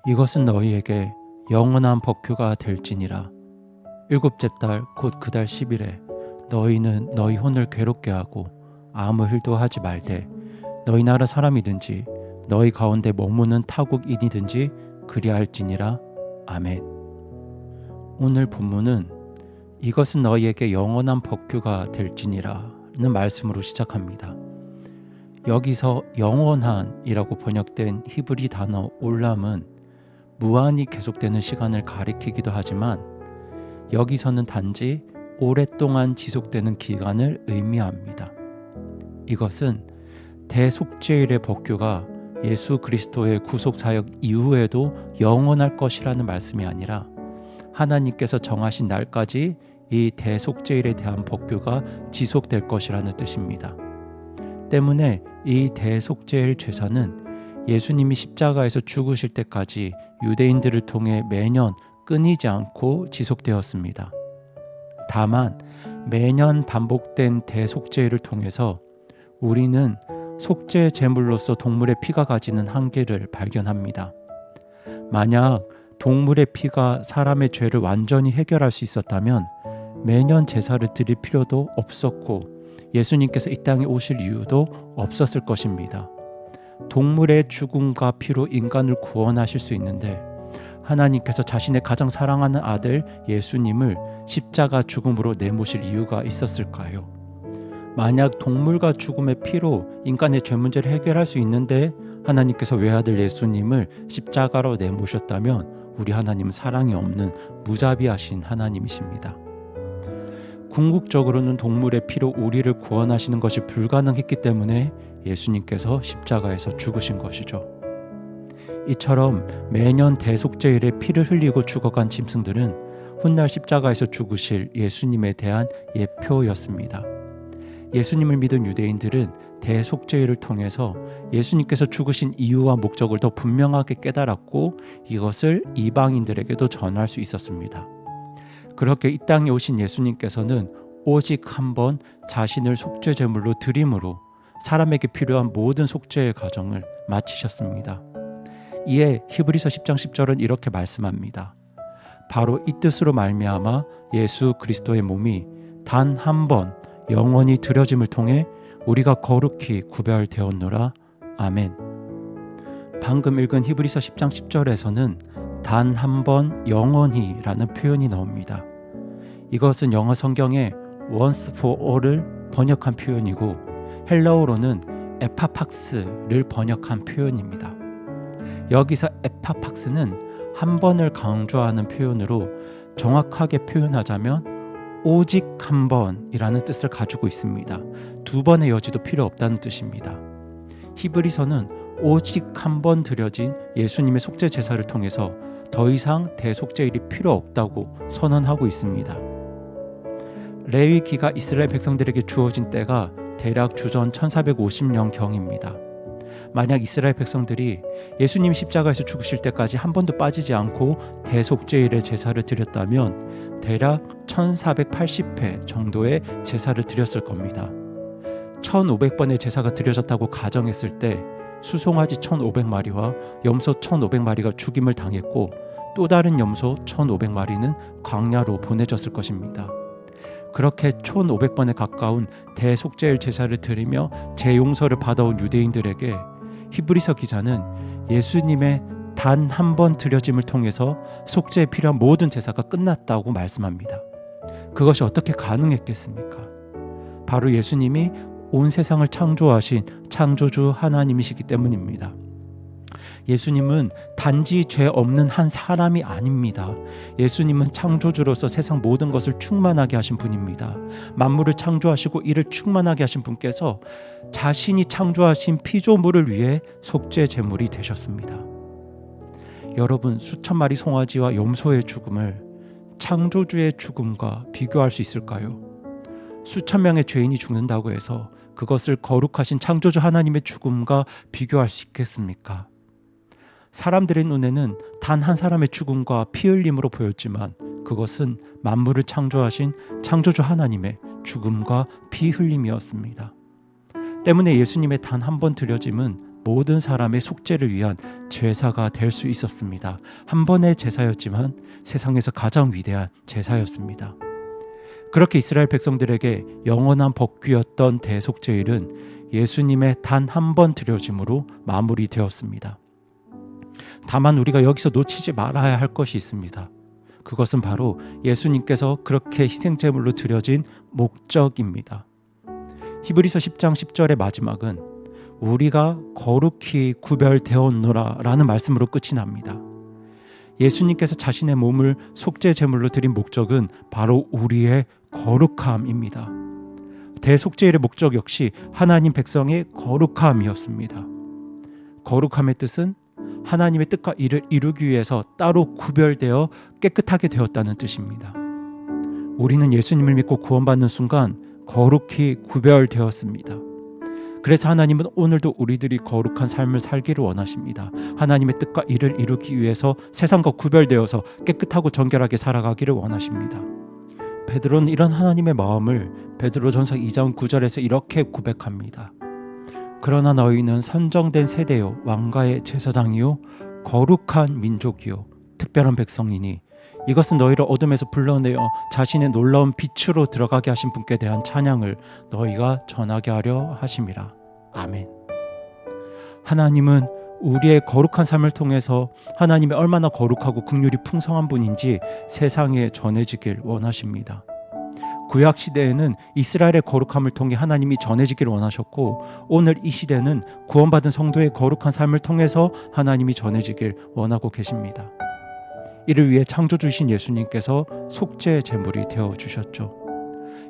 이것은 너희에게 영원한 법규가 될지니라. 일곱째 달 곧 그 달 10일에 너희는 너희 혼을 괴롭게 하고 아무 일도 하지 말되 너희 나라 사람이든지 너희 가운데 머무는 타국인이든지 그리할지니라. 아멘. 오늘 본문은 이것은 너희에게 영원한 법규가 될지니라는 말씀으로 시작합니다. 여기서 영원한이라고 번역된 히브리 단어 올람은 무한히 계속되는 시간을 가리키기도 하지만 여기서는 단지 오랫동안 지속되는 기간을 의미합니다. 이것은 대속죄일의 법규가 예수 그리스도의 구속사역 이후에도 영원할 것이라는 말씀이 아니라 하나님께서 정하신 날까지 이 대속죄일에 대한 법규가 지속될 것이라는 뜻입니다. 때문에 이 대속죄일 제사는 예수님이 십자가에서 죽으실 때까지 유대인들을 통해 매년 끊이지 않고 지속되었습니다. 다만 매년 반복된 대속죄일을 통해서 우리는 속죄 제물로서 동물의 피가 가지는 한계를 발견합니다. 만약 동물의 피가 사람의 죄를 완전히 해결할 수 있었다면 매년 제사를 드릴 필요도 없었고 예수님께서 이 땅에 오실 이유도 없었을 것입니다. 동물의 죽음과 피로 인간을 구원하실 수 있는데 하나님께서 자신의 가장 사랑하는 아들 예수님을 십자가 죽음으로 내모실 이유가 있었을까요? 만약 동물과 죽음의 피로 인간의 죄 문제를 해결할 수 있는데 하나님께서 외아들 예수님을 십자가로 내모셨다면 우리 하나님은 사랑이 없는 무자비하신 하나님이십니다. 궁극적으로는 동물의 피로 우리를 구원하시는 것이 불가능했기 때문에 예수님께서 십자가에서 죽으신 것이죠. 이처럼 매년 대속죄일에 피를 흘리고 죽어간 짐승들은 훗날 십자가에서 죽으실 예수님에 대한 예표였습니다. 예수님을 믿은 유대인들은 대속죄일을 통해서 예수님께서 죽으신 이유와 목적을 더 분명하게 깨달았고 이것을 이방인들에게도 전할 수 있었습니다. 그렇게 이 땅에 오신 예수님께서는 오직 한 번 자신을 속죄 제물로 드림으로 사람에게 필요한 모든 속죄의 과정을 마치셨습니다. 이에 히브리서 10장 10절은 이렇게 말씀합니다. 바로 이 뜻으로 말미암아 예수 그리스도의 몸이 단 한 번 영원히 드려짐을 통해 우리가 거룩히 구별되었노라. 아멘. 방금 읽은 히브리서 10장 10절에서는 단 한 번 영원히라는 표현이 나옵니다. 이것은 영어 성경에 once for all을 번역한 표현이고 헬라어로는 에파팍스를 번역한 표현입니다. 여기서 에파팍스는 한 번을 강조하는 표현으로 정확하게 표현하자면 오직 한 번이라는 뜻을 가지고 있습니다. 두 번의 여지도 필요 없다는 뜻입니다. 히브리서는 오직 한 번 드려진 예수님의 속죄 제사를 통해서 더 이상 대속죄일이 필요 없다고 선언하고 있습니다. 레위기가 이스라엘 백성들에게 주어진 때가 대략 주전 1450년경입니다. 만약 이스라엘 백성들이 예수님 십자가에서 죽으실 때까지 한 번도 빠지지 않고 대속죄일의 제사를 드렸다면 대략 1480회 정도의 제사를 드렸을 겁니다. 1500번의 제사가 드려졌다고 가정했을 때 수송아지 1500마리와 염소 1500마리가 죽임을 당했고 또 다른 염소 1500마리는 광야로 보내졌을 것입니다. 그렇게 1500번에 가까운 대속죄일 제사를 드리며 죄용서를 받아온 유대인들에게 히브리서 기자는 예수님의 단 한 번 드려짐을 통해서 속죄에 필요한 모든 제사가 끝났다고 말씀합니다. 그것이 어떻게 가능했겠습니까? 바로 예수님이 온 세상을 창조하신 창조주 하나님이시기 때문입니다. 예수님은 단지 죄 없는 한 사람이 아닙니다. 예수님은 창조주로서 세상 모든 것을 충만하게 하신 분입니다. 만물을 창조하시고 이를 충만하게 하신 분께서 자신이 창조하신 피조물을 위해 속죄 제물이 되셨습니다. 여러분, 수천 마리 송아지와 염소의 죽음을 창조주의 죽음과 비교할 수 있을까요? 수천 명의 죄인이 죽는다고 해서 그것을 거룩하신 창조주 하나님의 죽음과 비교할 수 있겠습니까? 사람들의 눈에는 단 한 사람의 죽음과 피 흘림으로 보였지만 그것은 만물을 창조하신 창조주 하나님의 죽음과 피 흘림이었습니다. 때문에 예수님의 단 한 번 드려짐은 모든 사람의 속죄를 위한 제사가 될 수 있었습니다. 한 번의 제사였지만 세상에서 가장 위대한 제사였습니다. 그렇게 이스라엘 백성들에게 영원한 법규였던 대속죄일은 예수님의 단 한 번 드려짐으로 마무리되었습니다. 다만 우리가 여기서 놓치지 말아야 할 것이 있습니다. 그것은 바로 예수님께서 그렇게 희생제물로 드려진 목적입니다. 히브리서 10장 10절의 마지막은 우리가 거룩히 구별되었노라 라는 말씀으로 끝이 납니다. 예수님께서 자신의 몸을 속죄 제물로 드린 목적은 바로 우리의 거룩함입니다. 대속죄일의 목적 역시 하나님 백성의 거룩함이었습니다. 거룩함의 뜻은 하나님의 뜻과 일을 이루기 위해서 따로 구별되어 깨끗하게 되었다는 뜻입니다. 우리는 예수님을 믿고 구원받는 순간 거룩히 구별되었습니다. 그래서 하나님은 오늘도 우리들이 거룩한 삶을 살기를 원하십니다. 하나님의 뜻과 일을 이루기 위해서 세상과 구별되어서 깨끗하고 정결하게 살아가기를 원하십니다. 베드로는 이런 하나님의 마음을 베드로전서 2장 9절에서 이렇게 고백합니다. 그러나 너희는 선정된 세대요 왕가의 제사장이요 거룩한 민족이요 특별한 백성이니 이것은 너희를 어둠에서 불러내어 자신의 놀라운 빛으로 들어가게 하신 분께 대한 찬양을 너희가 전하게 하려 하심이라. 아멘. 하나님은 우리의 거룩한 삶을 통해서 하나님이 얼마나 거룩하고 긍휼이 풍성한 분인지 세상에 전해지길 원하십니다. 구약 시대에는 이스라엘의 거룩함을 통해 하나님이 전해지기를 원하셨고 오늘 이 시대는 구원받은 성도의 거룩한 삶을 통해서 하나님이 전해지길 원하고 계십니다. 이를 위해 창조주이신 예수님께서 속죄 제물이 되어주셨죠.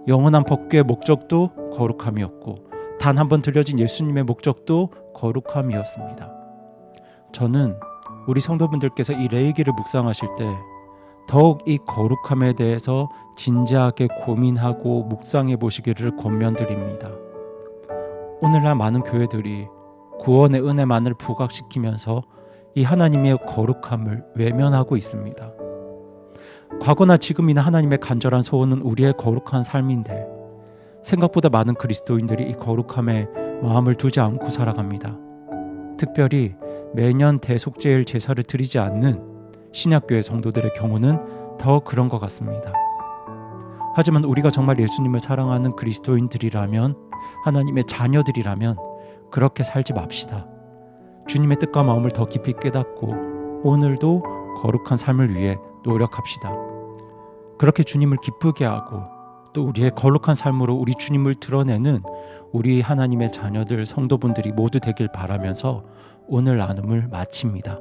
영원한 법궤의 목적도 거룩함이었고 단 한 번 드려진 예수님의 목적도 거룩함이었습니다. 저는 우리 성도분들께서 이 레위기를 묵상하실 때 더욱 이 거룩함에 대해서 진지하게 고민하고 묵상해 보시기를 권면드립니다. 오늘날 많은 교회들이 구원의 은혜만을 부각시키면서 이 하나님의 거룩함을 외면하고 있습니다. 과거나 지금이나 하나님의 간절한 소원은 우리의 거룩한 삶인데 생각보다 많은 그리스도인들이 이 거룩함에 마음을 두지 않고 살아갑니다. 특별히 매년 대속죄일 제사를 드리지 않는 신약교회 성도들의 경우는 더 그런 것 같습니다. 하지만 우리가 정말 예수님을 사랑하는 그리스도인들이라면, 하나님의 자녀들이라면 그렇게 살지 맙시다. 주님의 뜻과 마음을 더 깊이 깨닫고 오늘도 거룩한 삶을 위해 노력합시다. 그렇게 주님을 기쁘게 하고 또 우리의 거룩한 삶으로 우리 주님을 드러내는 우리 하나님의 자녀들, 성도분들이 모두 되길 바라면서 오늘 나눔을 마칩니다.